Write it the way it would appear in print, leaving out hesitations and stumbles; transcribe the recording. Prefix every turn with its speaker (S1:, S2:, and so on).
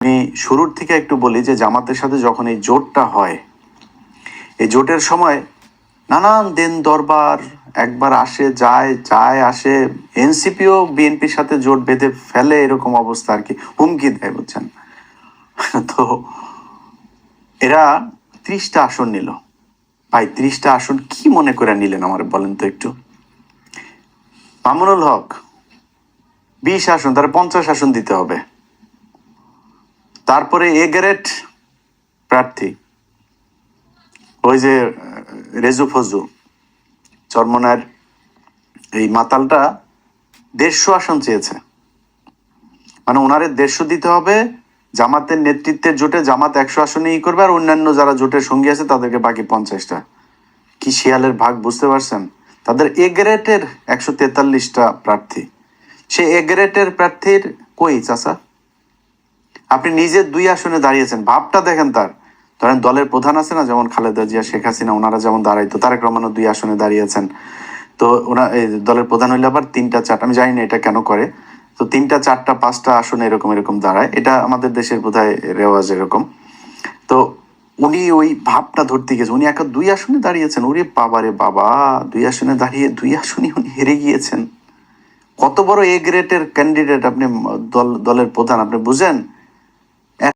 S1: আমি শুরুর থেকে একটু বলি যে জামাতের সাথে যখন এই জোটটা হয়, এই জোটের সময় নানান দিন দরবার, একবার আসে যায় যায় আসে, এনসিপিও বিএনপির সাথে জোট বেঁধে ফেলে, এরকম অবস্থা আর কি, হুমকি দেয়, বুঝছেন। তো এরা 30টা আসন নিল। ভাই 30টা আসন কি মনে করে নিলেন আমার বলেন তো একটু। মামুনুল হক 20 আসন, তার 50 আসন দিতে হবে। তারপরে এ গ্রেড প্রার্থী ওই যে রেজু ফজু চরমনার এই মাতালটা 150 আসন চেয়েছে, মানে ওনারে 150 দিতে হবে। জামাতের নেতৃত্বের জোটে জামাত 100 আসনে করবে, আর অন্যান্য যারা জোটের সঙ্গী আছে তাদেরকে বাকি 50টা। কি শিয়ালের ভাগ, বুঝতে পারছেন। তাদের এ গ্রেডের 143টা প্রার্থী, সে এ গ্রেডের প্রার্থীর কই চাচা। আপনি নিজে 2 আসনে দাঁড়িয়েছেন, ভাবটা দেখেন তার। ধরেন দলের প্রধান আছে না, যেমন খালেদা জিয়া, শেখ হাসিনা, ওনারা যেমন দাঁড়াইতো, তারেক রহমানও 2 আসনে দাঁড়িয়েছেন। তো ওনার দলের প্রধান হইলে আবার 3টা 4টা, আমি জানি না এটা কেন করে, তো 3টা 4টা 5টা আসনে এরকম এরকম দাঁড়ায়, এটা আমাদের দেশের বোধহয় রেওয়াজ এরকম। তো উনি ওই ভাবটা ধরতে গেছে, উনি একা 2 আসনে দাঁড়িয়েছেন। ওরে বাবা রে বাবা, 2 আসনে দাঁড়িয়ে 2 আসনই উনি হেরে গিয়েছেন। কত বড় এ গ্রেডের ক্যান্ডিডেট আপনি, দলের প্রধান, আপনি বুঝেন।